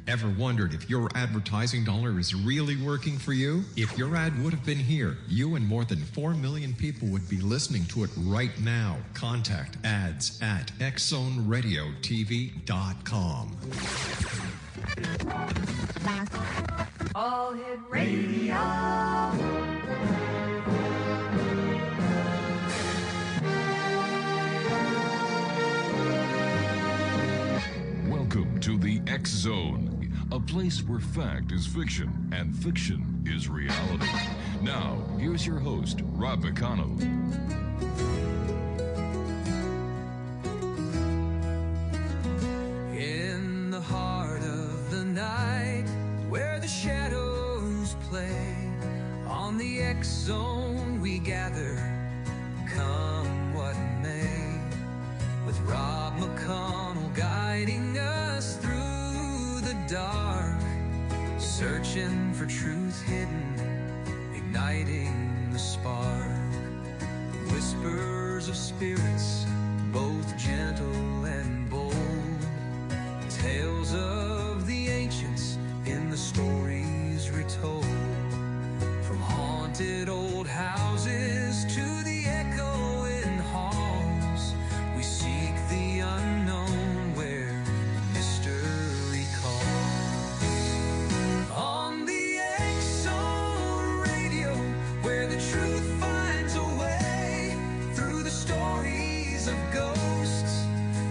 Ever wondered if your advertising dollar is really working for you? If your ad would have been here, you and more than 4 million people would be listening to it right now. Contact ads at xzoneradiotv.com. All Hit Radio. Welcome to the X Zone, a place where fact is fiction and fiction is reality. Now, here's your host, Rob McConnell. In the heart of the night, where the shadows play, on the X Zone we gather, come what may, with Rob McConnell guiding us through the dark, searching for truth hidden, igniting the spark. Whispers of spirits, both gentle and bold, tales of the ancients in the stories retold, from haunted old houses to the echoing halls, we seek the unknown where mystery calls. On the X-Zone Radio, where the truth finds a way through the stories of ghosts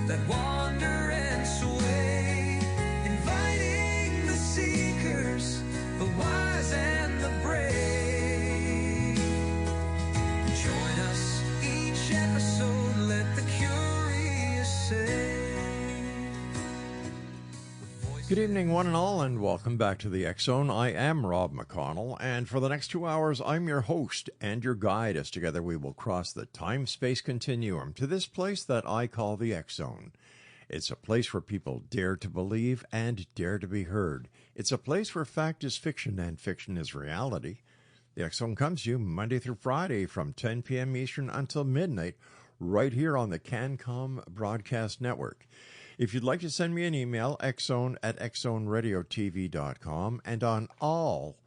that wander and sway, inviting the seekers, the wise and the brave. Join us each episode, let the curious say. Good evening, one and all, and welcome back to the X Zone. I am Rob McConnell, and for the next 2 hours, I'm your host and your guide as together we will cross the time-space continuum to this place that I call the X Zone. It's a place where people dare to believe and dare to be heard. It's a place where fact is fiction and fiction is reality. The X Zone comes to you Monday through Friday from 10 p.m. Eastern until midnight, right here on the CanCom Broadcast Network. If you'd like to send me an email, xzone@xzoneradiotv.com, and on all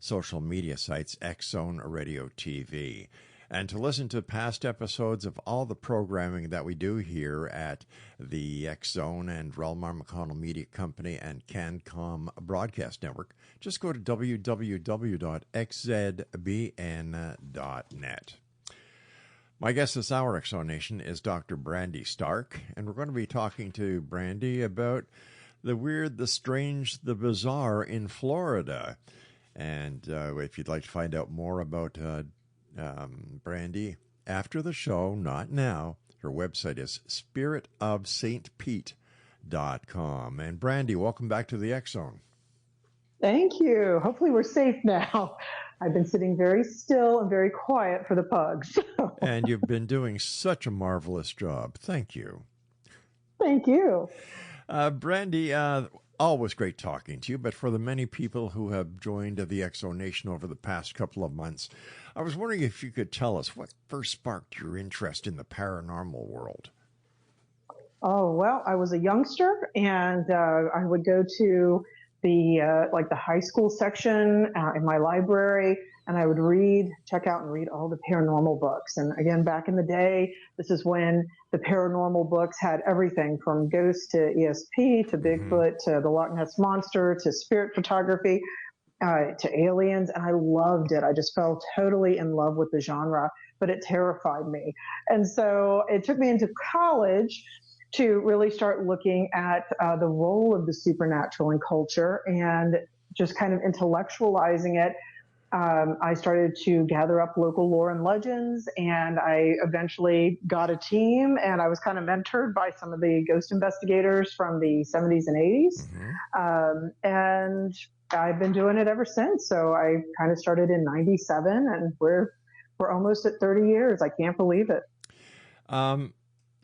social media sites, X-Zone Radio TV. And to listen to past episodes of all the programming that we do here at the X-Zone and Relmar McConnell Media Company and CanCom Broadcast Network, just go to www.xzbn.net. My guest this hour, X-Zone is Dr. Brandy Stark, and we're going to be talking to Brandy about the weird, the strange, the bizarre in Florida. And if you'd like to find out more about Brandy after the show, not now, her website is spiritofstpete.com. And Brandy, welcome back to the X-Zone. Thank you. Hopefully we're safe now. I've been sitting very still and very quiet for the pugs. And you've been doing such a marvelous job. Thank you. Thank you. Brandy, always great talking to you, but for the many people who have joined the X-Zone Nation over the past couple of months, I was wondering if you could tell us what first sparked your interest in the paranormal world. Oh, well, I was a youngster, and I would go to the high school section in my library, and I would check out and read all the paranormal books. And again, back in the day, this is when the paranormal books had everything from ghosts to ESP to Bigfoot to the Loch Ness Monster to spirit photography to aliens, and I loved it. I just fell totally in love with the genre, but it terrified me. And so it took me into college to really start looking at the role of the supernatural in culture and just kind of intellectualizing it. I started to gather up local lore and legends, and I eventually got a team, and I was kind of mentored by some of the ghost investigators from the 70s and 80s. And I've been doing it ever since. So I kind of started in 97, and we're almost at 30 years. I can't believe it.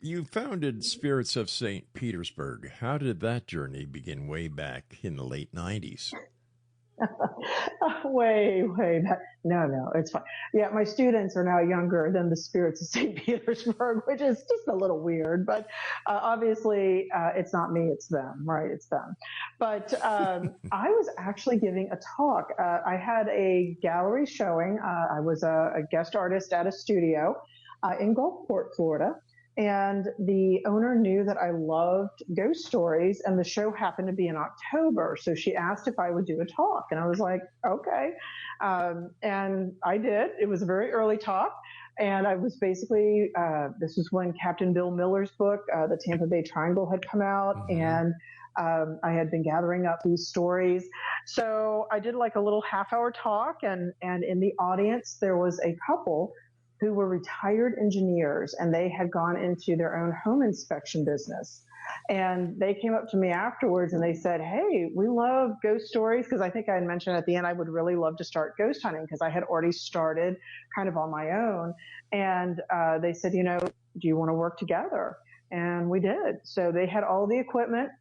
You founded Spirits of St. Petersburg. How did that journey begin way back in the late 90s? Way back. No, it's fine. Yeah, my students are now younger than the spirits of St. Petersburg, which is just a little weird, but obviously it's not me, it's them, right? It's them. But I was actually giving a talk. I had a gallery showing. I was a guest artist at a studio in Gulfport, Florida. And the owner knew that I loved ghost stories, and the show happened to be in October. So she asked if I would do a talk, and I was like, okay. And I did. It was a very early talk. And I was basically, this was when Captain Bill Miller's book, The Tampa Bay Triangle, had come out. And I had been gathering up these stories. So I did like a little half-hour talk, and in the audience, there was a couple who were retired engineers, and they had gone into their own home inspection business. And they came up to me afterwards and they said, hey, we love ghost stories, because I think I had mentioned at the end I would really love to start ghost hunting, because I had already started kind of on my own. And they said, do you want to work together? And we did. So they had all the equipment.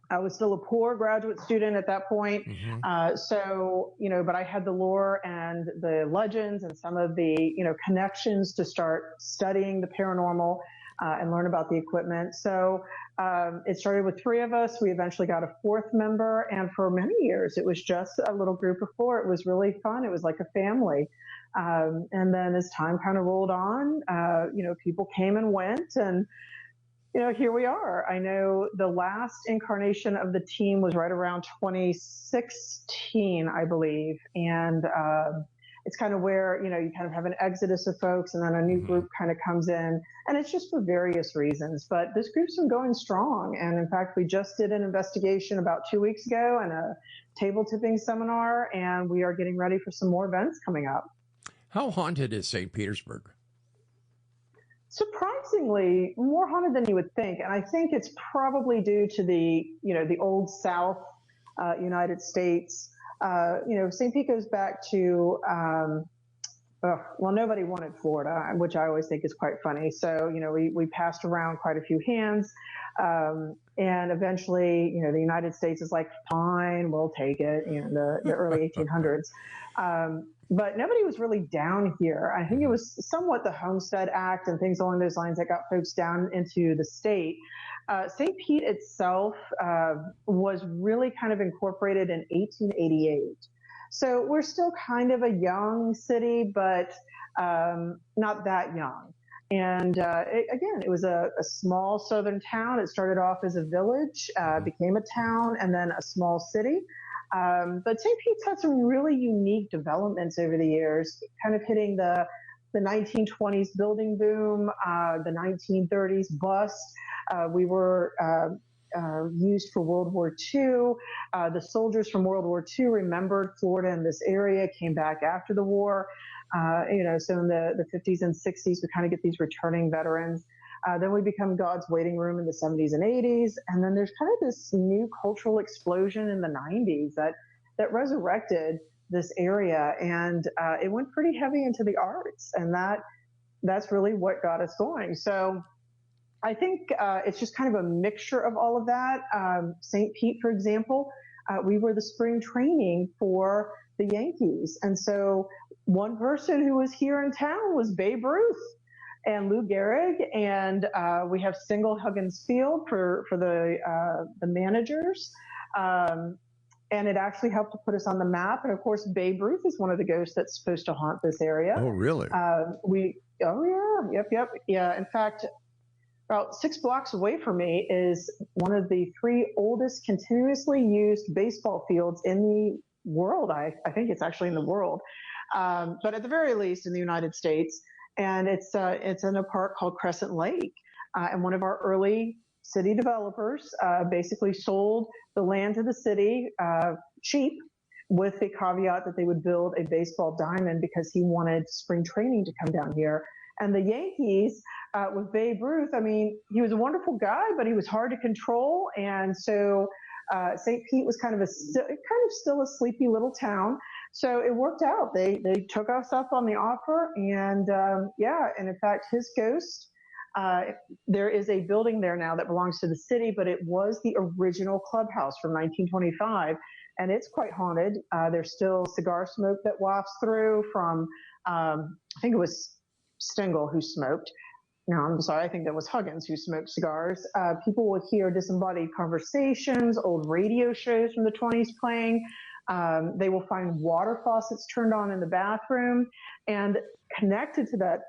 I was still a poor graduate student at that point. But I had the lore and the legends and some of the, connections to start studying the paranormal and learn about the equipment. So it started with 3 of us. We eventually got a 4th member. And for many years, it was just a little group of 4. It was really fun. It was like a family. And then as time kind of rolled on, people came and went, and here we are. I know the last incarnation of the team was right around 2016, I believe. And it's kind of where, you kind of have an exodus of folks, and then a new group kind of comes in. And it's just for various reasons. But this group's been going strong. And in fact, we just did an investigation about 2 weeks ago and a table tipping seminar, and we are getting ready for some more events coming up. How haunted is St. Petersburg? Surprisingly more haunted than you would think. And I think it's probably due to the old South United States. St. Pete goes back to, nobody wanted Florida, which I always think is quite funny. So, we passed around quite a few hands. And eventually, the United States is like, fine, we'll take it, the early 1800s. But nobody was really down here. I think it was somewhat the Homestead Act and things along those lines that got folks down into the state. St. Pete itself was really kind of incorporated in 1888. So we're still kind of a young city, but not that young. And it was a small southern town. It started off as a village, became a town, and then a small city. But St. Pete's had some really unique developments over the years, kind of hitting the 1920s building boom, the 1930s bust. We were used for World War II. The soldiers from World War II remembered Florida and this area, came back after the war. So in the 50s and 60s, we kind of get these returning veterans. Then we become God's waiting room in the 70s and 80s. And then there's kind of this new cultural explosion in the 90s that resurrected this area. And it went pretty heavy into the arts. And that's really what got us going. So I think it's just kind of a mixture of all of that. St. Pete, for example, we were the spring training for the Yankees. And so one person who was here in town was Babe Ruth and Lou Gehrig, and we have Single Huggins Field for the managers, and it actually helped to put us on the map. And of course, Babe Ruth is one of the ghosts that's supposed to haunt this area. Oh, really? Yeah. In fact, about 6 blocks away from me is one of the 3 oldest continuously used baseball fields in the world. I think it's actually in the world, but at the very least in the United States. And it's in a park called Crescent Lake. And one of our early city developers basically sold the land to the city cheap, with the caveat that they would build a baseball diamond because he wanted spring training to come down here. And the Yankees, with Babe Ruth, I mean, he was a wonderful guy, but he was hard to control. And so St. Pete was kind of still a sleepy little town. So it worked out. They took us up on the offer, and and in fact, his ghost There is a building there now that belongs to the city, but it was the original clubhouse from 1925, and it's quite haunted. There's still cigar smoke that wafts through from, I think it was Stengel who smoked. No, I'm sorry, I think that was Huggins who smoked cigars. People will hear disembodied conversations, old radio shows from the 20s playing. They will find water faucets turned on in the bathroom, and connected to that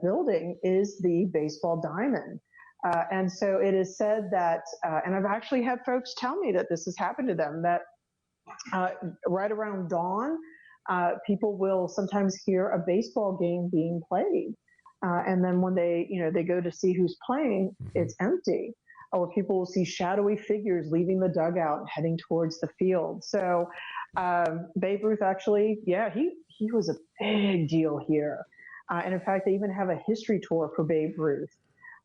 building is the baseball diamond. And so it is said that, and I've actually had folks tell me that this has happened to them, that right around dawn, people will sometimes hear a baseball game being played. And then when they go to see who's playing, it's empty. Or people will see shadowy figures leaving the dugout and heading towards the field. So Babe Ruth actually, he was a big deal here. And in fact, they even have a history tour for Babe Ruth,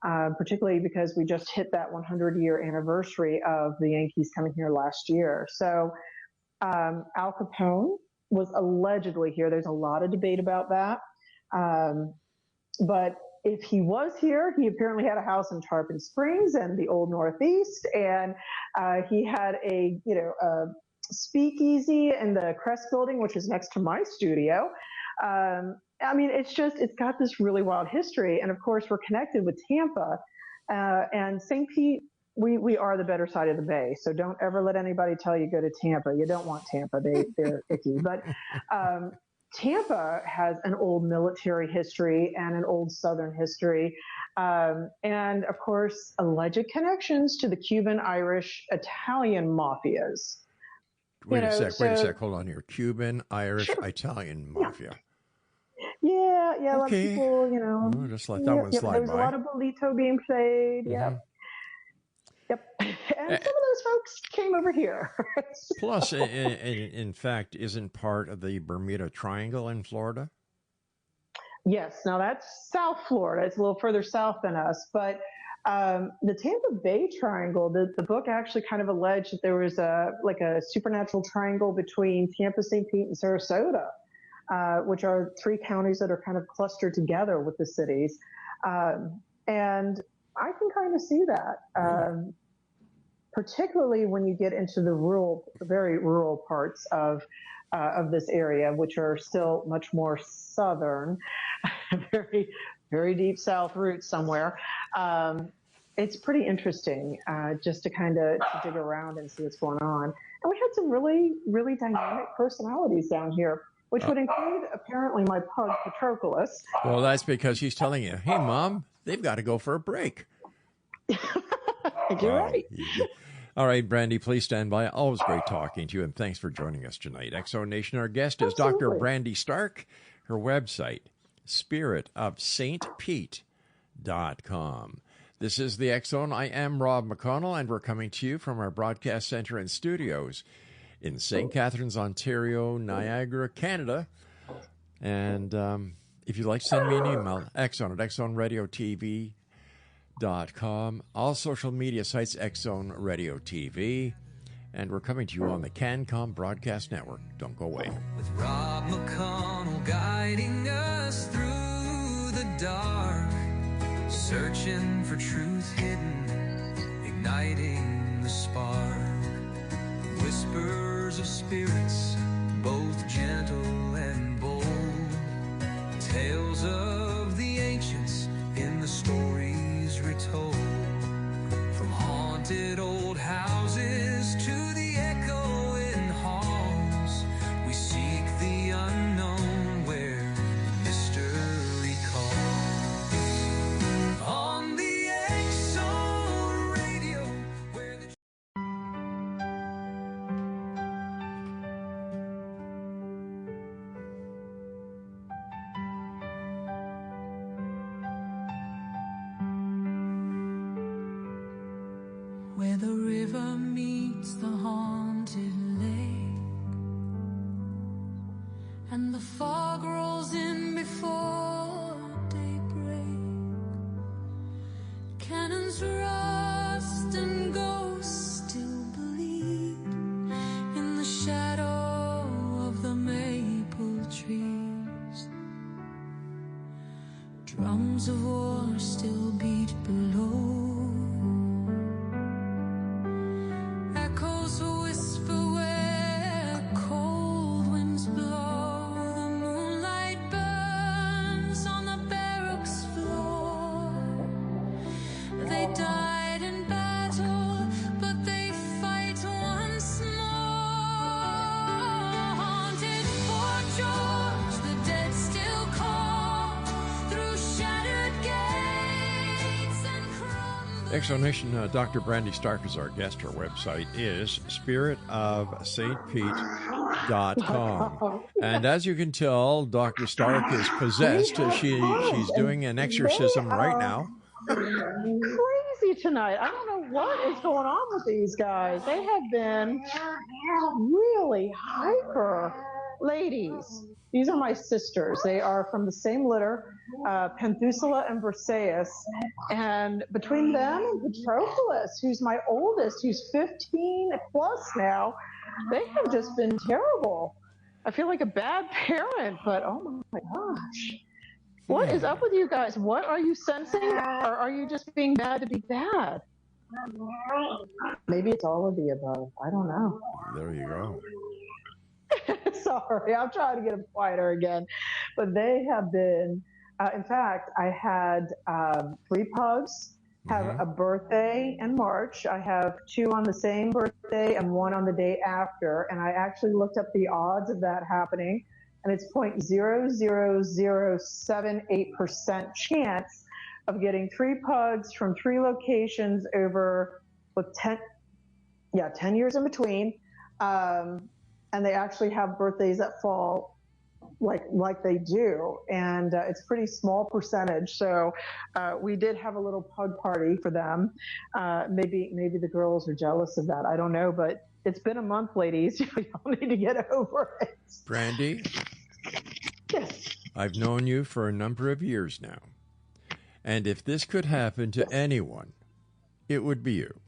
particularly because we just hit that 100-year anniversary of the Yankees coming here last year. So Al Capone was allegedly here. There's a lot of debate about that. But if he was here, he apparently had a house in Tarpon Springs and the Old Northeast, and he had a speakeasy in the Crest Building, which is next to my studio. I mean, it's got this really wild history, and of course, we're connected with Tampa and St. Pete. We are the better side of the bay, so don't ever let anybody tell you go to Tampa. You don't want Tampa; they're icky. But Tampa has an old military history and an old Southern history, and of course, alleged connections to the Cuban, Irish, Italian mafias. Wait a sec. Hold on here. Cuban, Irish, sure. Italian mafia. Yeah. Okay. A lot of people, Oh, just let that one slide by. There was a lot of bolito being played. Mm-hmm. Yep. And some of those folks came over here. Plus, in fact, isn't part of the Bermuda Triangle in Florida? Yes. Now that's South Florida. It's a little further south than us. But the Tampa Bay Triangle, the book actually kind of alleged that there was a supernatural triangle between Tampa, St. Pete, and Sarasota, which are three counties that are kind of clustered together with the cities. And I can kind of see that, particularly when you get into the very rural parts of this area, which are still much more southern, very, very deep south roots somewhere. It's pretty interesting just to kind of dig around and see what's going on. And we had some really, really dynamic personalities down here, which would include apparently my pug Patroclus. Well, that's because he's telling you, hey, Mom, they've got to go for a break. You're right. All right, Brandy, please stand by. Always great talking to you, and thanks for joining us tonight. Exo Nation, our guest is Dr. Brandy Stark. Her website, spiritofstpete.com. This is the X-Zone. I am Rob McConnell, and we're coming to you from our broadcast center and studios in St. Catharines, Ontario, Niagara, Canada. And if you'd like to send me an email, X-Zone at xzoneradio.tv.com. All social media sites, X-Zone Radio TV. And we're coming to you on the CanCom Broadcast Network. Don't go away. With Rob McConnell guiding us through the dark, searching for truth hidden, igniting the spark. Whispers of spirits, both gentle and bold. Tales of the ancients in the stories retold. From haunted old houses to the echoing halls, we seek the unknown where mystery calls. On the X-Zone Radio, where the where the river meets the haunted lake, and the fog rolls in before daybreak. Cannons rust and ghosts still bleed in the shadow of the maple trees. Drums of war still beat Explanation, Dr. Brandy Stark is our guest. Her website is spiritofstpete.com. And as you can tell, Dr. Stark is possessed. She's doing an exorcism right now. Crazy tonight. I don't know what is going on with these guys. They have been really hyper. Ladies, these are my sisters. They are from the same litter, Penthusula and Briseis. And between them and Patroclus, who's my oldest, who's 15 plus now, they have just been terrible. I feel like a bad parent, but oh my gosh. What is up with you guys? What are you sensing? Or are you just being bad to be bad? Maybe it's all of the above. I don't know. There you go. Sorry, I'm trying to get them quieter again. But they have been, in fact, I had 3 pugs have a birthday in March. I have 2 on the same birthday and 1 on the day after. And I actually looked up the odds of that happening. And it's 0.00078% chance of getting 3 pugs from 3 locations over with 10 years in between. And they actually have birthdays that fall like they do. And it's a pretty small percentage. So we did have a little pug party for them. Maybe the girls are jealous of that. I don't know, but it's been a month, ladies. Y'all need to get over it. Brandy? Yes. I've known you for a number of years now. And if this could happen to anyone, it would be you.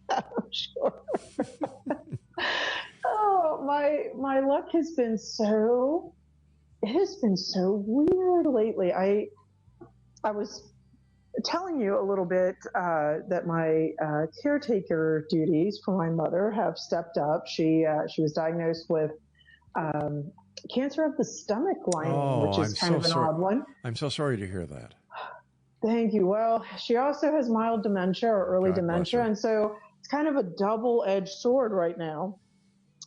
I'm sure. Oh, my luck has been so weird lately. I was telling you a little bit that my caretaker duties for my mother have stepped up. She was diagnosed with cancer of the stomach lining, which is kind of an odd one. I'm so sorry to hear that. Thank you. Well, she also has mild dementia or early dementia, and so it's kind of a double-edged sword right now.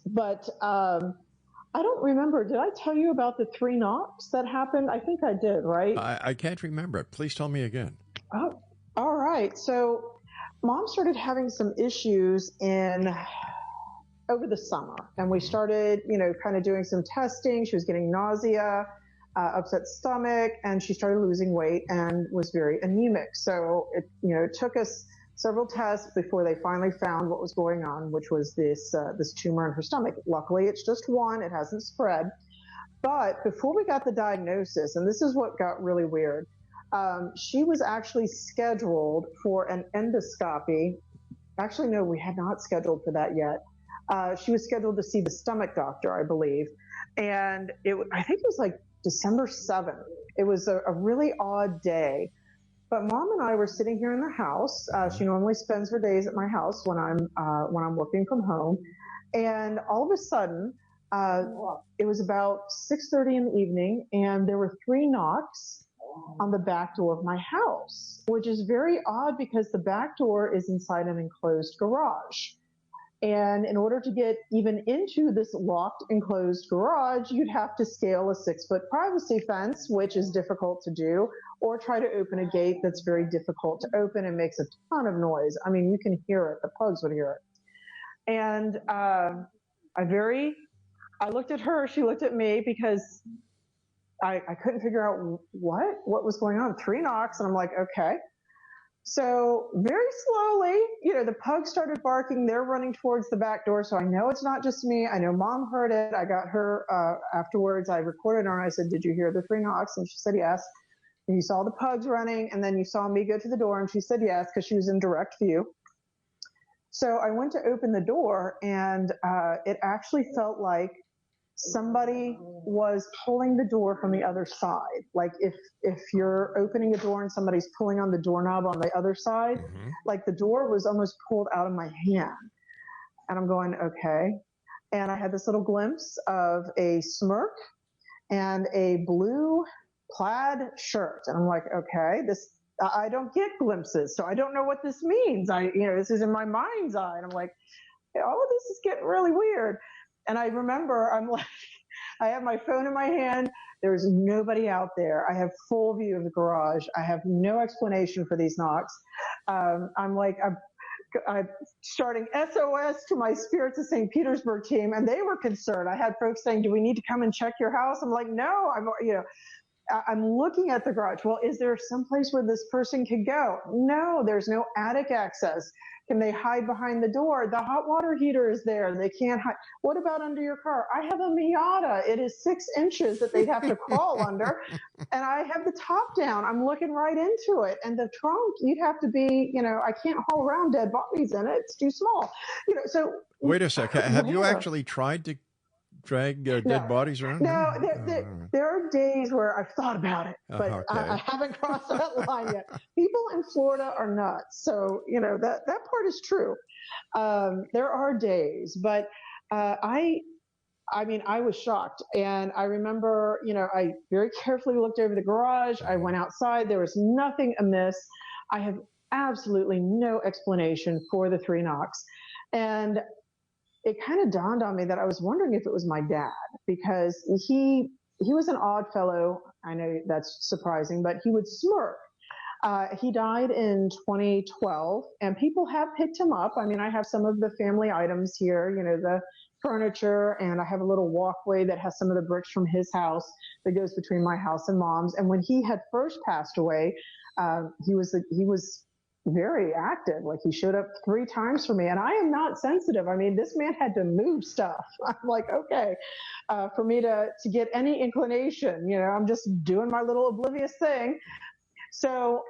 But I don't remember. Did I tell you about the 3 knocks that happened? I think I did, right? I can't remember. Please tell me again. Oh, all right. So Mom started having some issues over the summer, and we started, kind of doing some testing. She was getting nausea, upset stomach, and she started losing weight and was very anemic. So it took us several tests before they finally found what was going on, which was this tumor in her stomach. Luckily, it's just one. It hasn't spread. But before we got the diagnosis, and this is what got really weird, she was actually scheduled for an endoscopy. Actually, no, we had not scheduled for that yet. She was scheduled to see the stomach doctor, I believe. And I think it was like December 7th. It was a really odd day. But Mom and I were sitting here in the house. She normally spends her days at my house when I'm working from home. And all of a sudden, it was about 6:30 in the evening, and there were 3 knocks on the back door of my house, which is very odd because the back door is inside an enclosed garage. And in order to get even into this locked enclosed garage, you'd have to scale a 6-foot privacy fence, which is difficult to do, or try to open a gate that's very difficult to open and makes a ton of noise. I mean, you can hear it. The pugs would hear it. And I looked at her. She looked at me because I couldn't figure out what was going on. 3 knocks, and I'm like, okay. So very slowly, the pugs started barking. They're running towards the back door. So I know it's not just me. I know Mom heard it. I got her afterwards. I recorded her and I said, "Did you hear the 3 knocks?" And she said, "Yes." And you saw the pugs running, and then you saw me go to the door, and she said yes, because she was in direct view. So I went to open the door, and it actually felt like somebody was pulling the door from the other side. Like if you're opening a door and somebody's pulling on the doorknob on the other side, like the door was almost pulled out of my hand. And I'm going, okay. And I had this little glimpse of a smirk and a blue plaid shirt. And I'm like, okay, I don't get glimpses, so I don't know what this means. This is in my mind's eye. And I'm like, all of this is getting really weird. And I remember I'm like, I have my phone in my hand. There's nobody out there. I have full view of the garage. I have no explanation for these knocks. I'm starting SOS to my Spirits of St. Petersburg team, and they were concerned. I had folks saying, "Do we need to come and check your house?" I'm like, "No, I'm looking at the garage. Well, is there some place where this person could go? No, there's no attic access. Can they hide behind the door? The hot water heater is there. They can't hide. What about under your car? I have a Miata. It is 6 inches that they'd have to crawl under. And I have the top down. I'm looking right into it. And the trunk, you'd have to be, I can't haul around dead bodies in it. It's too small. So wait a second. Have you actually tried to drag dead bodies around? No, there are days where I've thought about it, but okay. I haven't crossed that line yet. People in Florida are nuts. So, that part is true. There are days, but I was shocked. And I remember, I very carefully looked over the garage. I went outside. There was nothing amiss. I have absolutely no explanation for the 3 knocks. And it kind of dawned on me that I was wondering if it was my dad, because he was an odd fellow. I know that's surprising, but he would smirk. He died in 2012, and people have picked him up. I mean, I have some of the family items here, the furniture, and I have a little walkway that has some of the bricks from his house that goes between my house and Mom's. And when he had first passed away, he was very active. Like, he showed up 3 times for me, and I am not sensitive. I mean, this man had to move stuff. I'm like, okay, for me to get any inclination, I'm just doing my little oblivious thing. So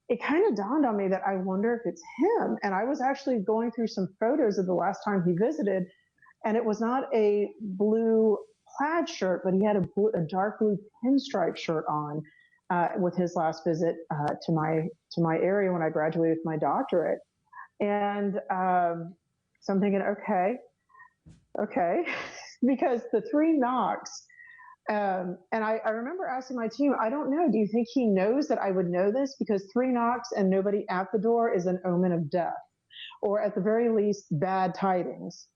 it kind of dawned on me that I wonder if it's him. And I was actually going through some photos of the last time he visited, and it was not a blue plaid shirt, but he had a dark blue pinstripe shirt on. With his last visit to my area when I graduated with my doctorate. And so I'm thinking, okay, because the 3 knocks, and I remember asking my team, I don't know, do you think he knows that I would know this? Because 3 knocks and nobody at the door is an omen of death, or at the very least, bad tidings.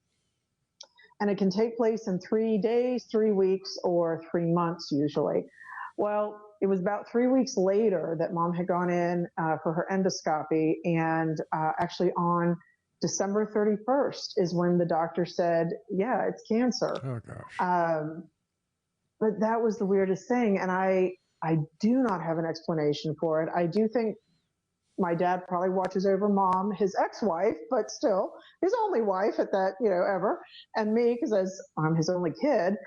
And it can take place in 3 days, 3 weeks, or 3 months usually. Well, it was about 3 weeks later that Mom had gone in for her endoscopy, and actually on December 31st is when the doctor said, yeah, it's cancer. Oh, gosh. But that was the weirdest thing, and I do not have an explanation for it. I do think my dad probably watches over Mom, his ex-wife, but still his only wife at that, ever, and me, because I'm his only kid.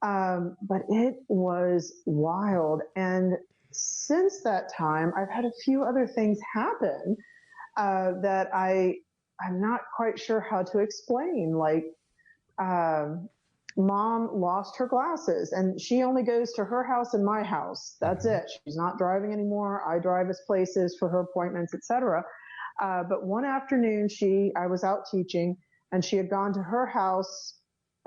But it was wild. And since that time, I've had a few other things happen that I'm not quite sure how to explain. Like, Mom lost her glasses, and she only goes to her house and my house. That's it. She's not driving anymore. I drive us places for her appointments, etc. But one afternoon, I was out teaching, and she had gone to her house.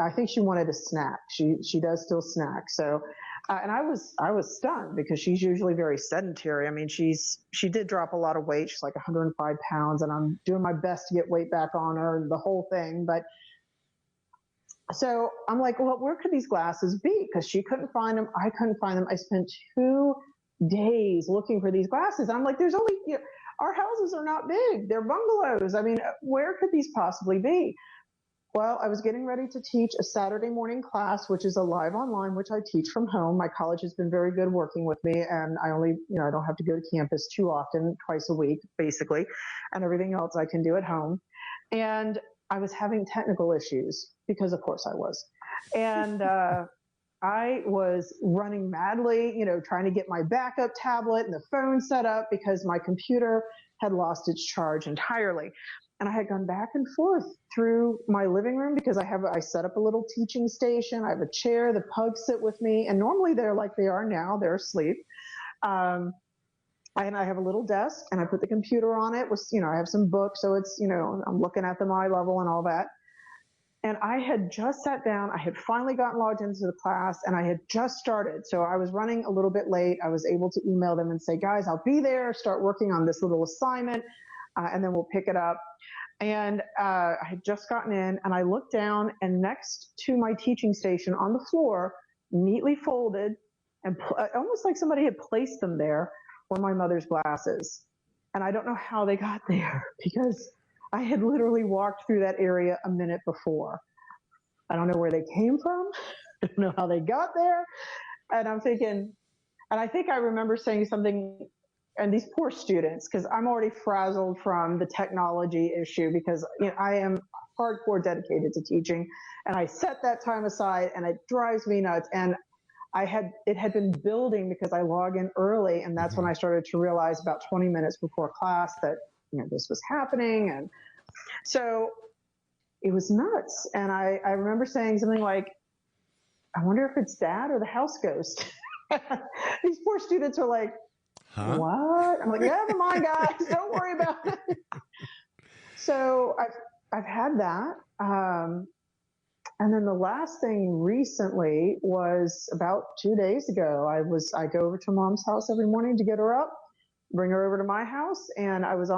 I think she wanted a snack. She does still snack. So, and I was stunned, because she's usually very sedentary. I mean, she did drop a lot of weight. She's like 105 pounds, and I'm doing my best to get weight back on her and the whole thing. But so I'm like, well, where could these glasses be? Because she couldn't find them. I couldn't find them. I spent 2 days looking for these glasses. And I'm like, there's only, our houses are not big. They're bungalows. I mean, where could these possibly be? Well, I was getting ready to teach a Saturday morning class, which is a live online, which I teach from home. My college has been very good working with me, and I only, I don't have to go to campus too often, twice a week, basically, and everything else I can do at home. And I was having technical issues, because of course I was. And I was running madly, trying to get my backup tablet and the phone set up, because my computer had lost its charge entirely. And I had gone back and forth through my living room, because I set up a little teaching station. I have a chair, the pugs sit with me, and normally they're like they are now, they're asleep. And I have a little desk, and I put the computer on it with, I have some books, so it's, I'm looking at them eye level and all that. And I had just sat down. I had finally gotten logged into the class, and I had just started. So I was running a little bit late. I was able to email them and say, guys, I'll be there, start working on this little assignment, and then we'll pick it up. And I had just gotten in, and I looked down, and next to my teaching station on the floor neatly folded and almost like somebody had placed them there, were my mother's glasses. And I don't know how they got there because I had literally walked through that area a minute before. I don't know where they came from. I don't know how they got there. And I'm thinking, and I think I remember saying something, and these poor students, because I'm already frazzled from the technology issue because I am hardcore dedicated to teaching, and I set that time aside, and it drives me nuts. And it had been building because I log in early, and that's when I started to realize about 20 minutes before class that this was happening, and so it was nuts. And I remember saying something like, "I wonder if it's Dad or the house ghost." These poor students are like, huh? What? I'm like, never mind, guys. Don't worry about it. So I've had that. And then the last thing recently was about 2 days ago. I go over to Mom's house every morning to get her up, bring her over to my house. And I was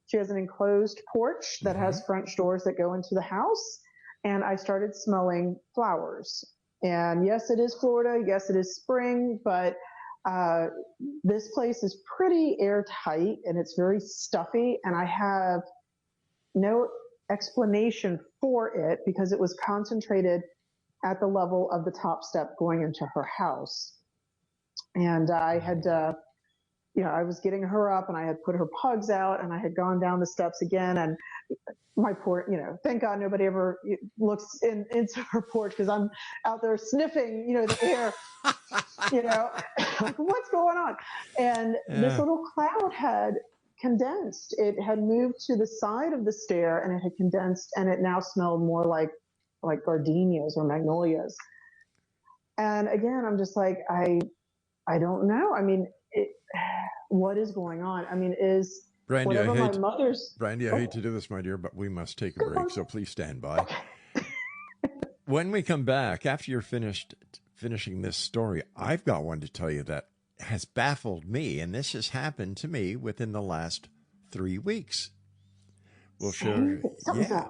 she has an enclosed porch that has French doors that go into the house. And I started smelling flowers. And yes, it is Florida. Yes, it is spring, but this place is pretty airtight and it's very stuffy. And I have no explanation for it because it was concentrated at the level of the top step going into her house. And I had, I was getting her up and I had put her pugs out and I had gone down the steps again. And my poor, thank God nobody ever looks into her porch because I'm out there sniffing, the air, like, what's going on? And this little cloud had condensed. It had moved to the side of the stair and it had condensed and it now smelled more like gardenias or magnolias. And again, I'm just like, I don't know. I mean, what is going on? I mean, is Brandy, whatever my mother's... Brandy, I hate to do this, my dear, but we must take a break, so please stand by. When we come back, after you're finishing this story, I've got one to tell you that has baffled me, and this has happened to me within the last 3 weeks. We'll share. Yeah.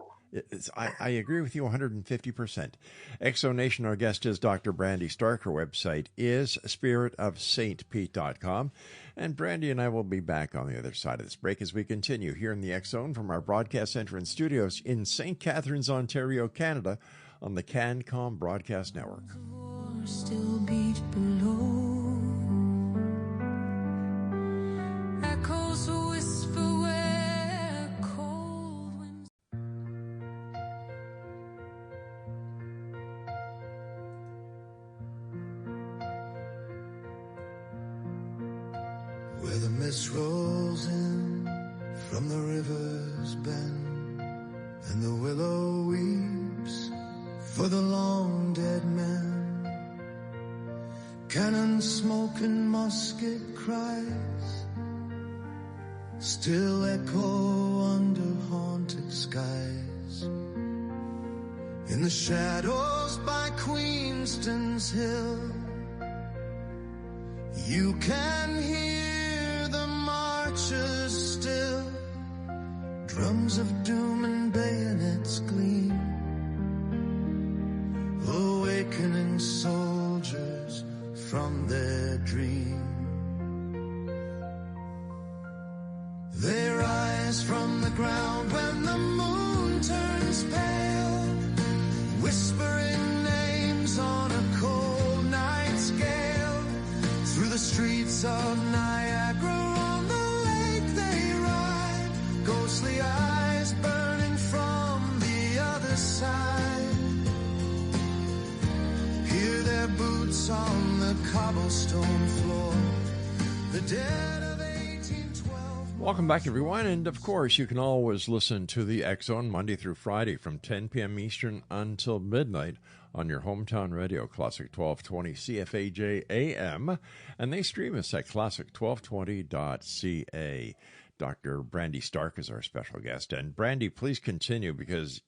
I agree with you 150%. Exonation, our guest is Dr. Brandy Stark. Her website is spiritofsaintpete.com. And Brandy and I will be back on the other side of this break as we continue here in the X Zone from our broadcast center and studios in St. Catharines, Ontario, Canada, on the CanCom Broadcast Network. Still beat below. Echoes whisper where cold winds. Where the mist rolls in from the river's bend, and the willow weeps for the long dead men. Cannon smoke and musket cries still echo under haunted skies. In the shadows by Queenston's Hill, you can hear the marchers still. Drums of doom and bayonets gleam, awakening soldiers from their dream. They rise from the ground when the moon turns pale, whispering names on a cold night's gale. Through the streets of Niagara on the lake they ride, ghostly eyes burning from the other side. Hear their boots on the cobblestone floor, the dead of 1812. Welcome back, everyone. And of course, you can always listen to the X Zone Monday through Friday from 10 p.m. Eastern until midnight on your hometown radio, Classic 1220 CFAJ AM. And they stream us at classic1220.ca. Dr. Brandy Stark is our special guest. And Brandy, please continue, because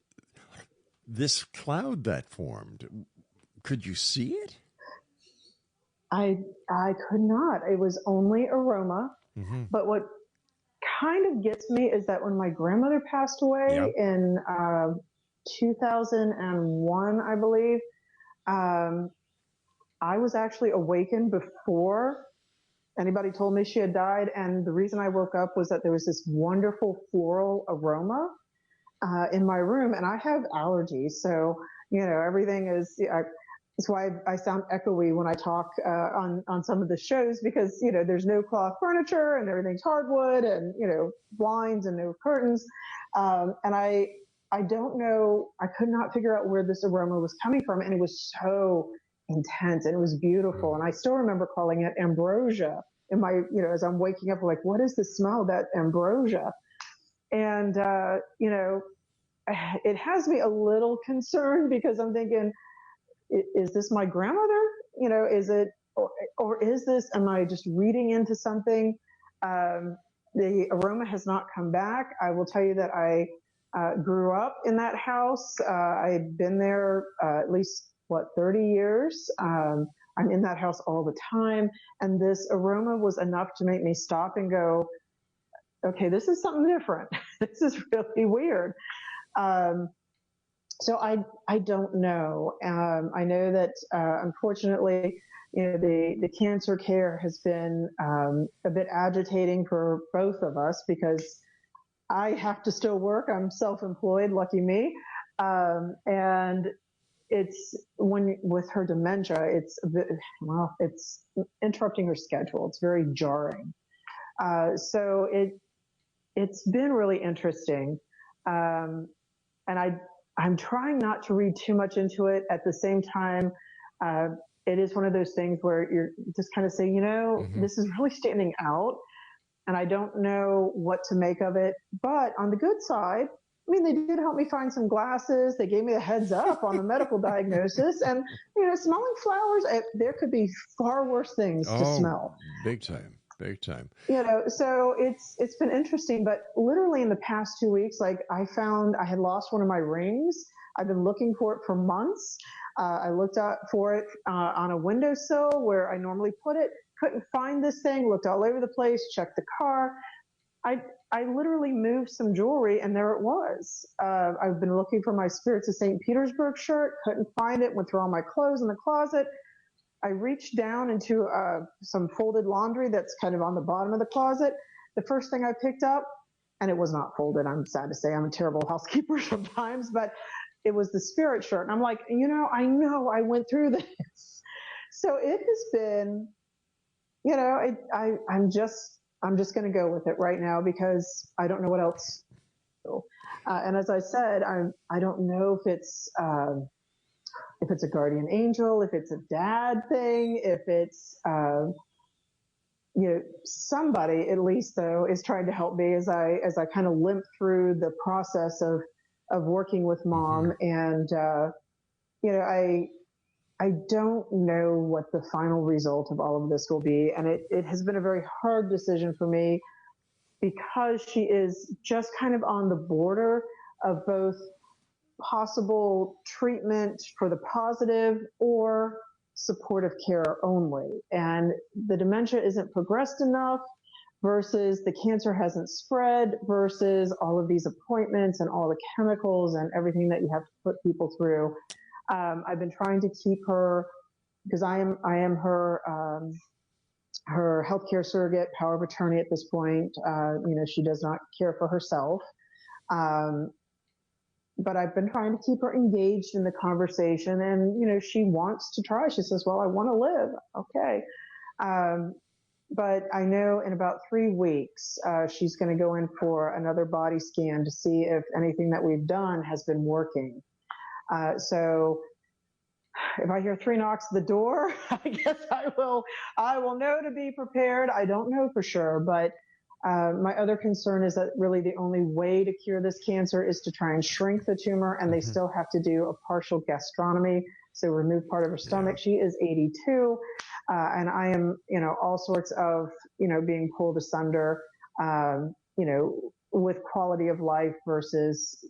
this cloud that formed, could you see it? I could not. It was only aroma. But what kind of gets me is that when my grandmother passed away in 2001, I believe, I was actually awakened before anybody told me she had died. And the reason I woke up was that there was this wonderful floral aroma in my room, and I have allergies. So, everything is, that's why I sound echoey when I talk on some of the shows, because, there's no cloth furniture and everything's hardwood and, blinds and no curtains. And I don't know, I could not figure out where this aroma was coming from. And it was so intense and it was beautiful. And I still remember calling it ambrosia in my, as I'm waking up, like, what is the smell of that ambrosia? And, it has me a little concerned because I'm thinking, is this my grandmother? Is it, or is this, am I just reading into something? The aroma has not come back. I will tell you that I grew up in that house. I had been there at least, 30 years. I'm in that house all the time. And this aroma was enough to make me stop and go, okay, this is something different. This is really weird. So I don't know. I know that, unfortunately, the cancer care has been a bit agitating for both of us because I have to still work. I'm self-employed, lucky me. And it's with her dementia, it's interrupting her schedule. It's very jarring. So it's been really interesting. And I'm trying not to read too much into it. At the same time, it is one of those things where you're just kind of saying, this is really standing out, and I don't know what to make of it. But on the good side, they did help me find some glasses. They gave me a heads up on the medical diagnosis, and smelling flowers, there could be far worse things to smell. Big time. Big time. So it's been interesting, but literally in the past 2 weeks, like I found I had lost one of my rings. I've been looking for it for months. I looked out for it on a windowsill where I normally put it. Couldn't find this thing. Looked all over the place. Checked the car. I literally moved some jewelry, and there it was. I've been looking for my Spirits of St. Petersburg shirt. Couldn't find it. Went through all my clothes in the closet. I reached down into some folded laundry that's kind of on the bottom of the closet. The first thing I picked up, and it was not folded. I'm sad to say I'm a terrible housekeeper sometimes, but it was the Spirit shirt. And I'm like, I know I went through this. So it has been, I'm just going to go with it right now because I don't know what else. And as I said, I don't know if it's a guardian angel, if it's a dad thing, if it's, somebody at least though is trying to help me as I kind of limp through the process of working with Mom. And, I don't know what the final result of all of this will be. And it has been a very hard decision for me because she is just kind of on the border of both possible treatment for the positive or supportive care only. And the dementia isn't progressed enough versus the cancer hasn't spread versus all of these appointments and all the chemicals and everything that you have to put people through. I've been trying to keep her, because I am her healthcare surrogate, power of attorney at this point. She does not care for herself. But I've been trying to keep her engaged in the conversation, and, she wants to try. She says, well, I want to live. Okay. But I know in about 3 weeks, she's going to go in for another body scan to see if anything that we've done has been working. So if I hear 3 knocks at the door, I guess I will know to be prepared. I don't know for sure, but my other concern is that really the only way to cure this cancer is to try and shrink the tumor, and they still have to do a partial gastronomy, so remove part of her stomach. She is 82, and I am, all sorts of, being pulled asunder, with quality of life versus,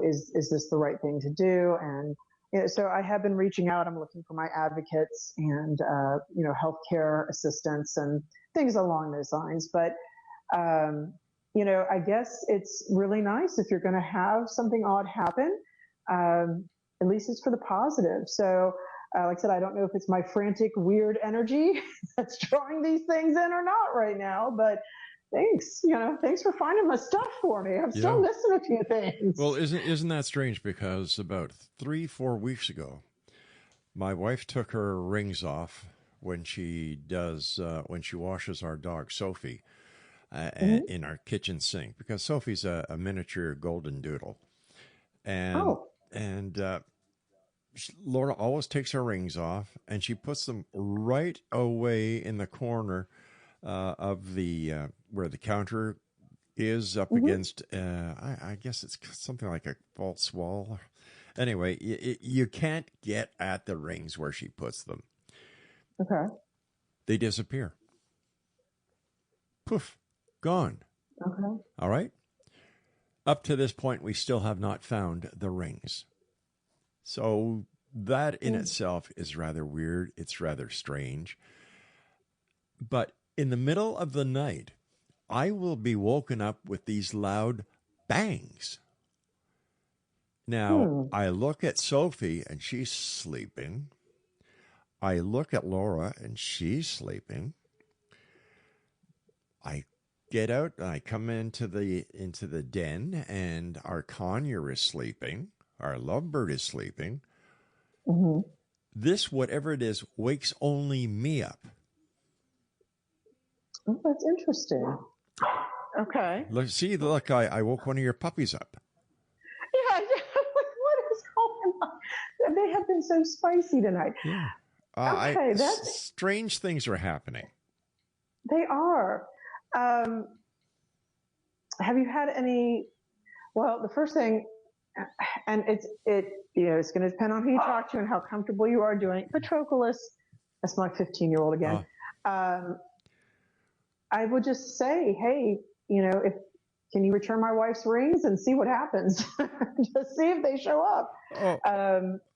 is this the right thing to do? And so I have been reaching out. I'm looking for my advocates and, healthcare assistants and things along those lines. But I guess it's really nice if you're going to have something odd happen. At least it's for the positive. So Like I said, I don't know if it's my frantic, weird energy that's drawing these things in or not right now, but thanks. Thanks for finding my stuff for me. I'm still missing a few things. Well, isn't that strange? Because about 3-4 weeks ago, my wife took her rings off when she washes our dog Sophie in our kitchen sink, because Sophie's a miniature golden doodle, and Laura always takes her rings off, and she puts them right away in the corner of the where the counter is up against. I guess it's something like a false wall. Anyway, you can't get at the rings where she puts them. Okay. They disappear. Poof, gone. Okay. All right. Up to this point, we still have not found the rings. So that in itself is rather weird. It's rather strange. But in the middle of the night, I will be woken up with these loud bangs. Now, I look at Sophie and she's sleeping. I look at Laura and she's sleeping. I get out and I come into the den, and our conure is sleeping. Our lovebird is sleeping. This, whatever it is, wakes only me up. Oh, that's interesting. Okay. Look, I woke one of your puppies up. Yeah. What is going on? They have been so spicy tonight. Yeah. Okay, that's strange things are happening. They are. Have you had any? Well, the first thing, and it's going to depend on who you talk to and how comfortable you are doing it. Patroclus, that's my 15-year-old again. I would just say, hey, can you return my wife's rings and see what happens? Just see if they show up.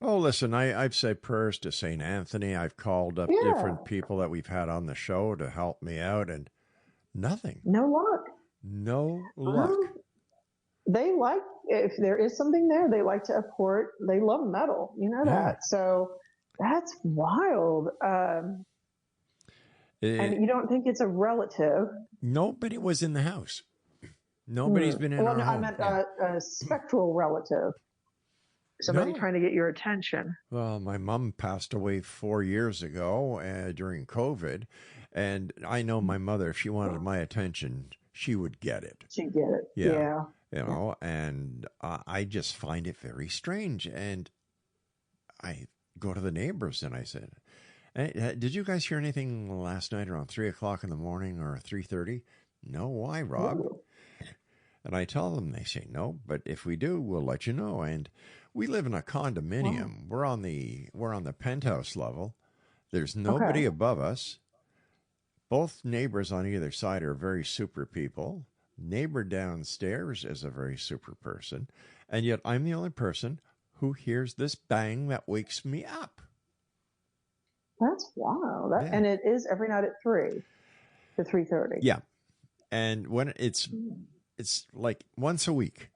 Listen, I've said prayers to St. Anthony. I've called up different people that we've had on the show to help me out, and nothing. No luck. No luck. They like, if there is something there, they like to apport. They love metal. You know that. So that's wild. And you don't think it's a relative? Nobody was in the house. Nobody's been in our home. I meant a spectral relative. Somebody trying to get your attention. Well, my mom passed away 4 years ago during COVID. And I know my mother, if she wanted my attention, she would get it. She'd get it. Yeah. And I just find it very strange. And I go to the neighbors and I said, hey, did you guys hear anything last night around 3 o'clock in the morning or 3:30? No, why, Rob? Ooh. And I tell them, they say, no, but if we do, we'll let you know. And we live in a condominium. We're on the penthouse level. There's nobody above us. Both neighbors on either side are very super people. Neighbor downstairs is a very super person. And yet I'm the only person who hears this bang that wakes me up. That's wild. And it is every night at 3 to 3:30. Yeah. And when it's like once a week.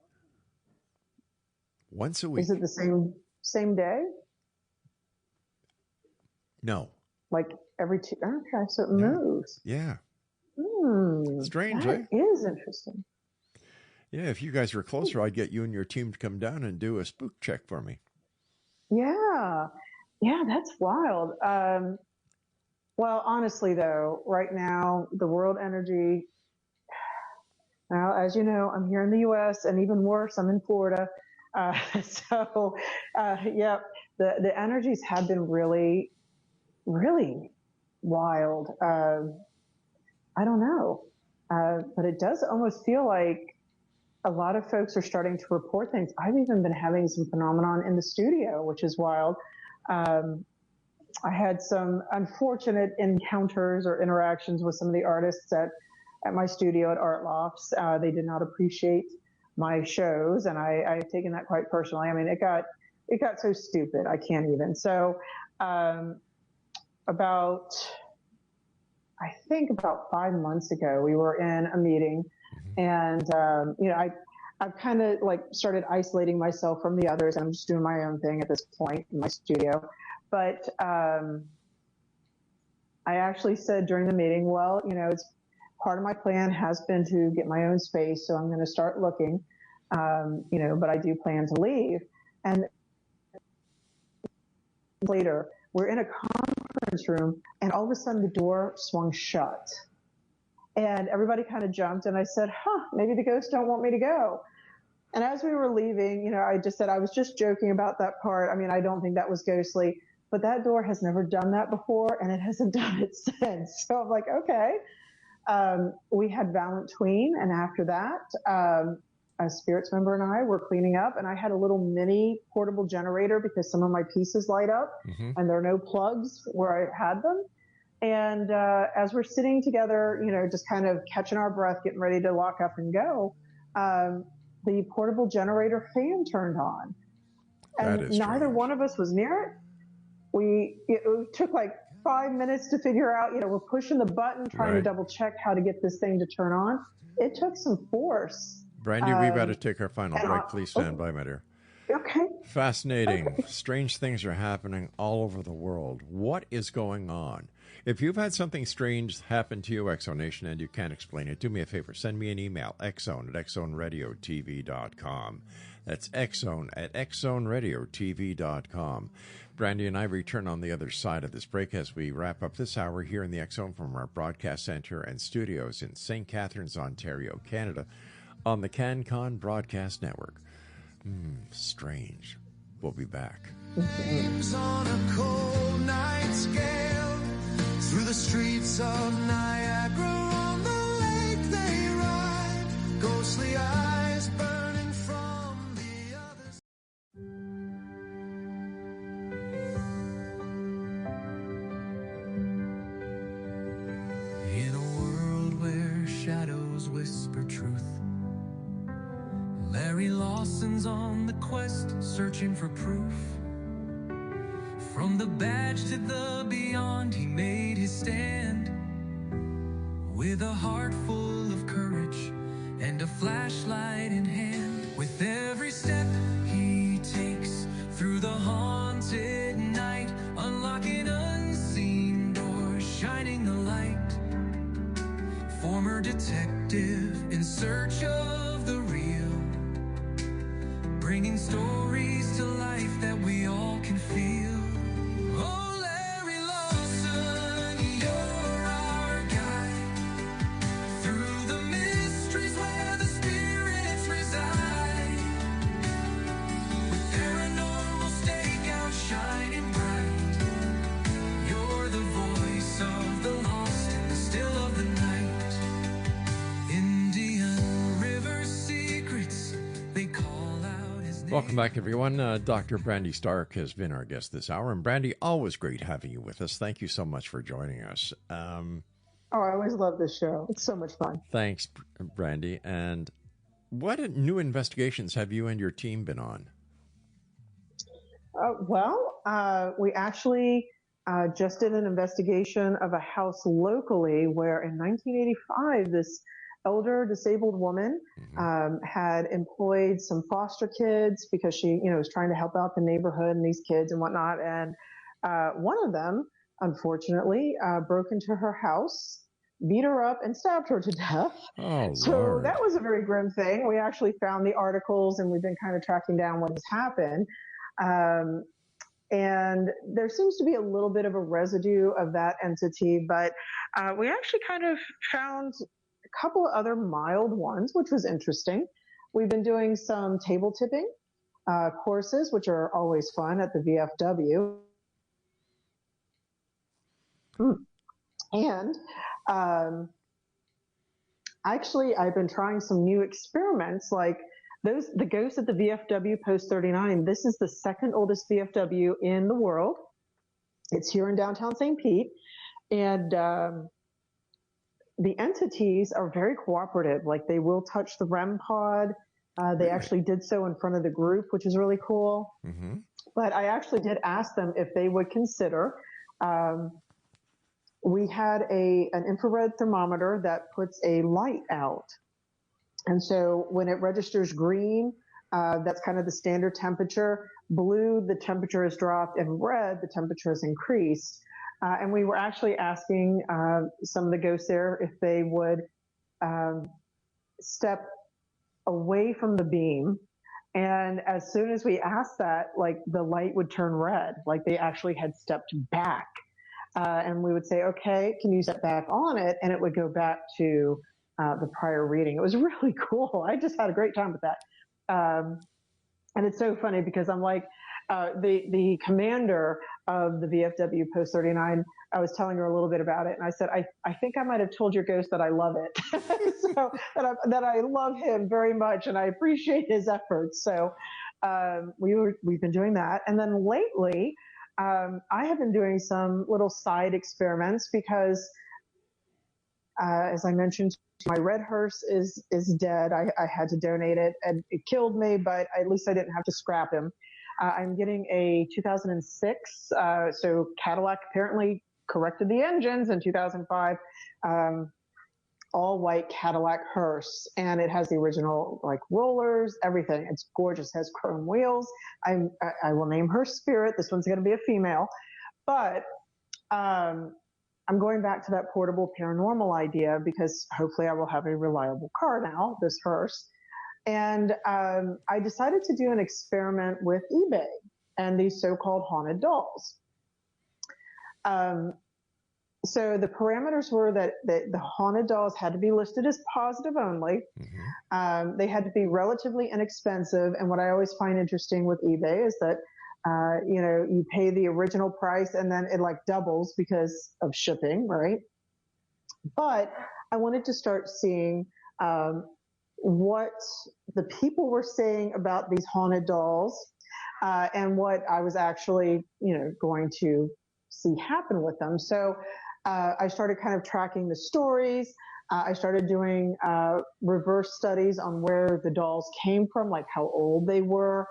Once a week. Is it the same day? No. Like every two? Okay, so it moves. Yeah. Strange, that is interesting. Yeah, if you guys were closer, I'd get you and your team to come down and do a spook check for me. Yeah, that's wild. Well, honestly, though, right now, the world energy, now, as you know, I'm here in the U.S., and even worse, I'm in Florida. The energies have been really, really wild. I don't know. But it does almost feel like a lot of folks are starting to report things. I've even been having some phenomenon in the studio, which is wild. I had some unfortunate encounters or interactions with some of the artists at my studio at Art Lofts. They did not appreciate my shows, and I've taken that quite personally. I mean, it got so stupid. I can't even. So about 5 months ago, we were in a meeting, and I've kind of like started isolating myself from the others. I'm just doing my own thing at this point in my studio. But I actually said during the meeting, well, it's part of my plan has been to get my own space, so I'm going to start looking, but I do plan to leave. And later, we're in a conference room, and all of a sudden the door swung shut. And everybody kind of jumped, and I said, maybe the ghosts don't want me to go. And as we were leaving, I just said I was just joking about that part. I mean, I don't think that was ghostly, but that door has never done that before, and it hasn't done it since. So I'm like, okay. We had Valentine, and after that, a spirits member and I were cleaning up, and I had a little mini portable generator because some of my pieces light up, and there are no plugs where I had them. And as we're sitting together, just kind of catching our breath, getting ready to lock up and go, the portable generator fan turned on. And neither one of us was near it. It took like 5 minutes to figure out, we're pushing the button, trying to double check how to get this thing to turn on. It took some force. Brandy, we've got to take our final break. Please stand by, my dear. Okay. Fascinating. Okay. Strange things are happening all over the world. What is going on? If you've had something strange happen to you, Exonation, and you can't explain it, do me a favor. Send me an email, exone@exoneradiotv.com. That's exone@exoneradiotv.com. Brandy and I return on the other side of this break as we wrap up this hour here in the X-Zone from our broadcast center and studios in St. Catharines, Ontario, Canada, on the CanCon Broadcast Network. Strange. We'll be back. On a cold night scale, through the streets of Niagara, on the lake they ride, ghostly eyes burning from the other side. In a world where shadows whisper truth, Larry Lawson's on the quest, searching for proof. From the badge to the beyond, he made his stand. With a heart full of courage and a flashlight in hand. With every step he takes through the haunted night, unlocking unseen doors, shining a light. Former detective in search of the real, bringing stories to life that we all can feel. Oh, Larry Lawson, you're our guide through the mysteries where the spirits reside. With paranormal stakeout shining bright, you're the voice of the lost in the still of the night. Indian River secrets, they call out his name. Welcome back, everyone. Dr. Brandy Stark has been our guest this hour. And Brandy, always great having you with us. Thank you so much for joining us. I always love this show. It's so much fun. Thanks, Brandy. And what new investigations have you and your team been on? We actually just did an investigation of a house locally where in 1985, this elder disabled woman had employed some foster kids because she, was trying to help out the neighborhood and these kids and whatnot. And one of them, unfortunately, broke into her house, beat her up, and stabbed her to death. Oh, so Lord. that was a very grim thing. We actually found the articles, and we've been kind of tracking down what has happened. And there seems to be a little bit of a residue of that entity, but we actually kind of found a couple of other mild ones, which was interesting. We've been doing some table tipping courses, which are always fun at the VFW. And actually, I've been trying some new experiments, like the ghosts at the VFW Post 39. This is the second oldest VFW in the world. It's here in downtown St. Pete. And the entities are very cooperative. Like, they will touch the REM pod. They actually did so in front of the group, which is really cool. Mm-hmm. But I actually did ask them if they would consider. We had an infrared thermometer that puts a light out. And so when it registers green, That's kind of the standard temperature. Blue, the temperature has dropped, and red, the temperature has increased. And we were actually asking some of the ghosts there if they would step away from the beam. And as soon as we asked that, like the light would turn red, like they actually had stepped back. And we would say, okay, can you step back on it? And it would go back to the prior reading. It was really cool. I just had a great time with that. And it's so funny because I'm like, the commander of the VFW Post 39, I was telling her a little bit about it. And I said, I think I might have told your ghost that I love it. So that I love him very much and I appreciate his efforts. So we've been doing that. And then lately, I have been doing some little side experiments because, as I mentioned, my red hearse is dead. I had to donate it and it killed me, but at least I didn't have to scrap him. I'm getting a 2006, so Cadillac apparently corrected the engines in 2005, all white Cadillac hearse, and it has the original like rollers, everything. It's gorgeous, has chrome wheels. I will name her Spirit. This one's going to be a female, but I'm going back to that portable paranormal idea because hopefully I will have a reliable car now, this hearse. And I decided to do an experiment with eBay and these so-called haunted dolls. So the parameters were that the haunted dolls had to be listed as positive only. Mm-hmm. They had to be relatively inexpensive. And what I always find interesting with eBay is that, you pay the original price and then it like doubles because of shipping, right? But I wanted to start seeing what the people were saying about these haunted dolls and what I was actually, going to see happen with them. So I started kind of tracking the stories. I started doing reverse studies on where the dolls came from, like how old they were.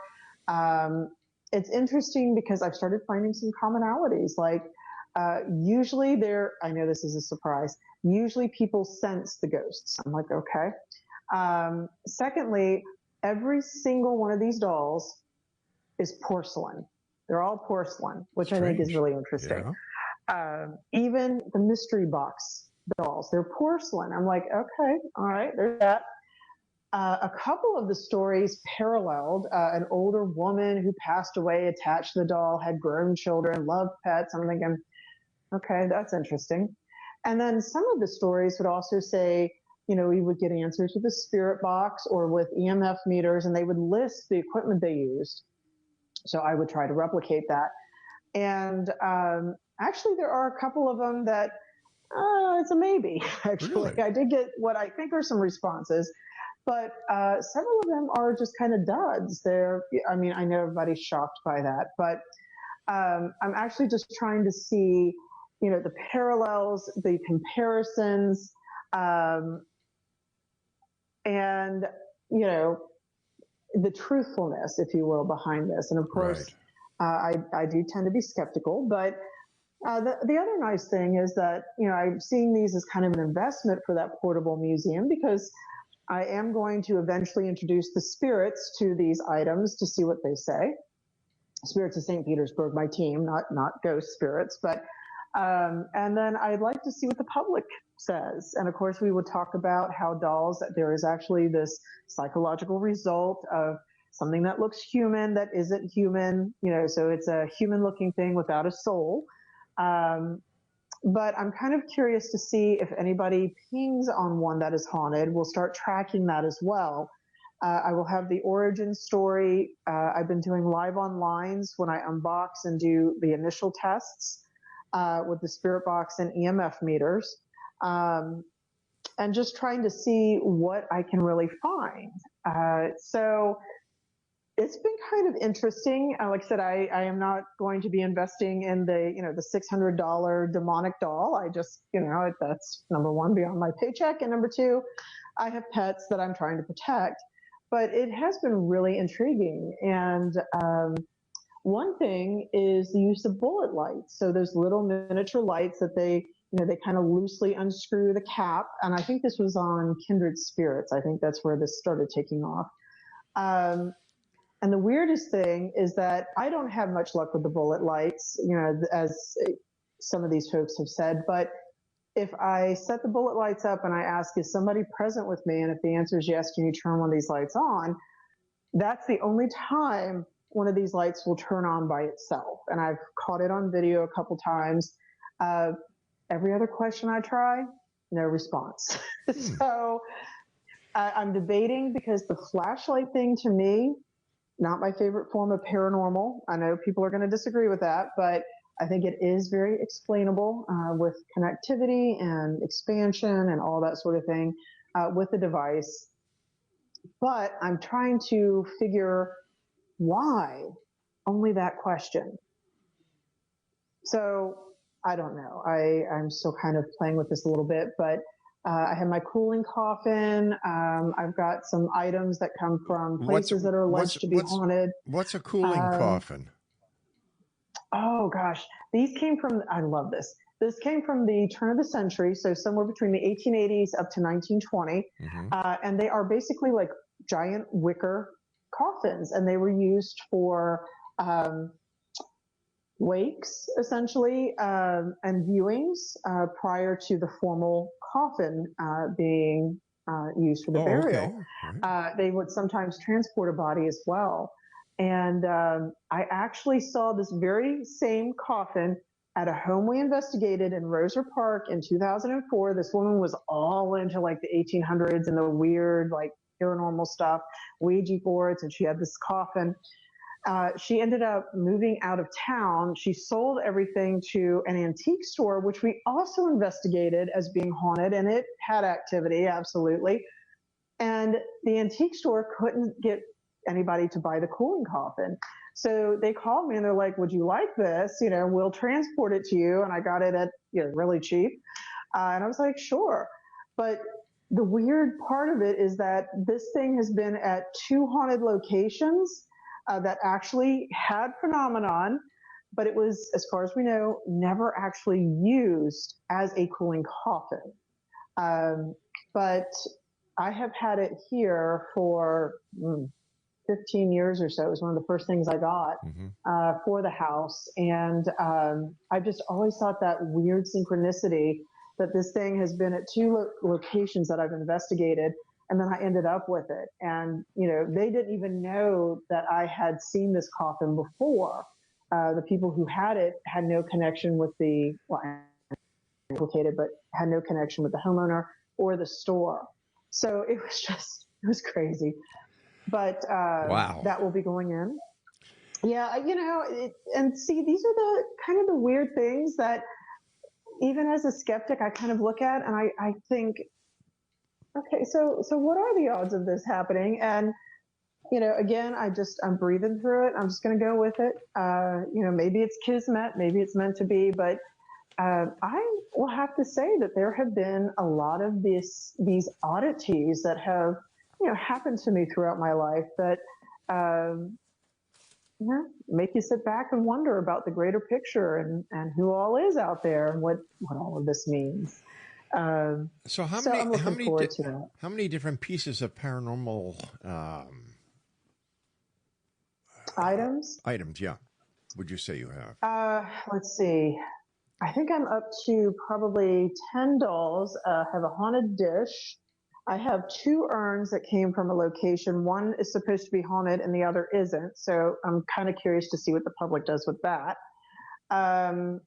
It's interesting because I've started finding some commonalities. Like usually I know this is a surprise, usually people sense the ghosts. I'm like, okay. Secondly, every single one of these dolls is porcelain. They're all porcelain, which Strange. I think is really interesting. Yeah. Even the mystery box dolls, they're porcelain. I'm like, okay, all right, there's that. A couple of the stories paralleled an older woman who passed away attached to the doll, had grown children, loved pets. I'm thinking, okay, that's interesting. And then some of the stories would also say, we would get answers with the spirit box or with EMF meters, and they would list the equipment they used. So I would try to replicate that. And actually, there are a couple of them that it's a maybe, actually. Really? I did get what I think are some responses. But several of them are just kind of duds. I know everybody's shocked by that, but I'm actually just trying to see, the parallels, the comparisons, and, the truthfulness, if you will, behind this. And of course, right. I do tend to be skeptical, but the other nice thing is that, I'm seeing these as kind of an investment for that portable museum because I am going to eventually introduce the spirits to these items to see what they say. Spirits of St. Petersburg, my team, not ghost spirits, but and then I'd like to see what the public says. And of course, we would talk about how dolls, there is actually this psychological result of something that looks human that isn't human, so it's a human looking thing without a soul. But I'm kind of curious to see if anybody pings on one that is haunted. We'll start tracking that as well. I will have the origin story. I've been doing live on lines when I unbox and do the initial tests with the spirit box and EMF meters. And just trying to see what I can really find. So it's been kind of interesting. Like I said, I am not going to be investing in the $600 demonic doll. I just, that's number one, beyond my paycheck. And number two, I have pets that I'm trying to protect. But it has been really intriguing. And one thing is the use of bullet lights. So those little miniature lights that they kind of loosely unscrew the cap. And I think this was on Kindred Spirits. I think that's where this started taking off. And the weirdest thing is that I don't have much luck with the bullet lights, as some of these folks have said, but if I set the bullet lights up and I ask, is somebody present with me? And if the answer is yes, can you turn one of these lights on? That's the only time one of these lights will turn on by itself. And I've caught it on video a couple times. Every other question I try, no response. So I'm debating, because the flashlight thing, to me, not my favorite form of paranormal. I know people are going to disagree with that, but I think it is very explainable with connectivity and expansion and all that sort of thing with the device. But I'm trying to figure why only that question. So I don't know. I'm still kind of playing with this a little bit, but I have my cooling coffin. I've got some items that come from places that are alleged to be haunted. What's a cooling coffin? Oh gosh, these came from, I love this. This came from the turn of the century, so somewhere between the 1880s up to 1920. And they are basically like giant wicker coffins, and they were used for wakes, essentially, and viewings prior to the formal coffin being used for the burial. Okay. Right. They would sometimes transport a body as well. And I actually saw this very same coffin at a home we investigated in Roser Park in 2004. This woman was all into like the 1800s and the weird, like paranormal stuff, Ouija boards, and she had this coffin. She ended up moving out of town. She sold everything to an antique store, which we also investigated as being haunted, and it had activity, absolutely. And the antique store couldn't get anybody to buy the cooling coffin. So they called me and they're like, would you like this? We'll transport it to you. And I got it at really cheap. And I was like, sure. But the weird part of it is that this thing has been at 2 haunted locations that actually had phenomenon, but it was, as far as we know, never actually used as a cooling coffin. But I have had it here for 15 years or so. It was one of the first things I got for the house. And I've just always thought that weird synchronicity that this thing has been at 2 locations that I've investigated. And then I ended up with it. And, they didn't even know that I had seen this coffin before. The people who had it had no connection with implicated, but had no connection with the homeowner or the store. So it was crazy. But wow. That will be going in. Yeah, and see, these are the kind of the weird things that even as a skeptic, I kind of look at and I think, okay, so what are the odds of this happening? And, again, I'm breathing through it. I'm just going to go with it. Maybe it's kismet, maybe it's meant to be, but I will have to say that there have been a lot of these oddities that have, happened to me throughout my life that, make you sit back and wonder about the greater picture and who all is out there and what all of this means. So how many different pieces of paranormal items? Yeah, would you say you have? Let's see. I think I'm up to probably 10 dolls. Have a haunted dish. I have 2 urns that came from a location. One is supposed to be haunted and the other isn't. So I'm kind of curious to see what the public does with that. I've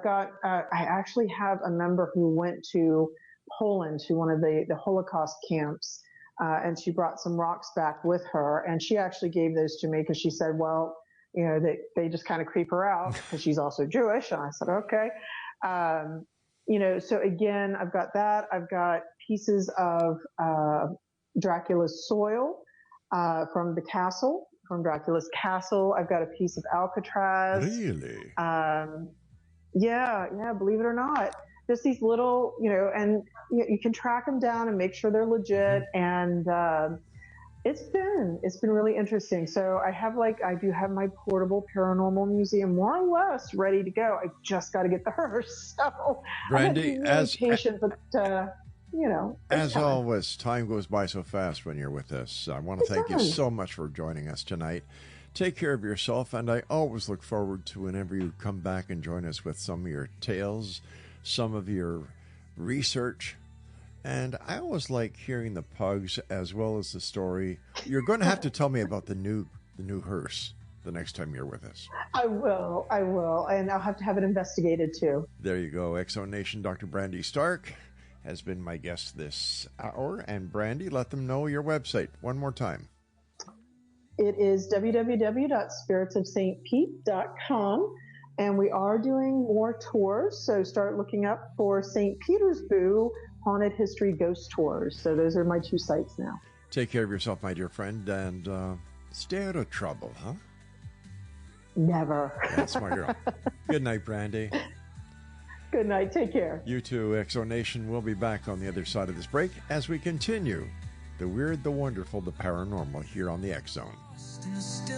got, I actually have a member who went to Poland to one of the Holocaust camps, and she brought some rocks back with her, and she actually gave those to me because she said, well, they just kind of creep her out because she's also Jewish. And I said, okay. So again, I've got that. I've got pieces of Dracula's soil from the castle, from Dracula's castle. I've got a piece of Alcatraz. Really? Yeah, believe it or not. Just these little, and you can track them down and make sure they're legit. And it's been really interesting. So I do have my portable paranormal museum more or less ready to go. I just got to get the hearse. So Brandy, I'm really patient, but you know. As always, time goes by so fast when you're with us. I want to thank you so much for joining us tonight. Take care of yourself, and I always look forward to whenever you come back and join us with some of your tales, some of your research. And I always like hearing the pugs as well as the story. You're going to have to tell me about the new hearse the next time you're with us. I will, and I'll have to have it investigated too. There you go. Exo Nation, Dr. Brandy Stark has been my guest this hour. And Brandy, let them know your website one more time. It is www.spiritsofstpete.com, and we are doing more tours, so start looking up for St. Petersburg Haunted History Ghost Tours. So those are my 2 sites now. Take care of yourself, my dear friend, and stay out of trouble, huh? Never. That's my girl. Good night, Brandy. Good night. Take care. You too, Exo Nation. We'll be back on the other side of this break as we continue the weird, the wonderful, the paranormal here on the X Zone.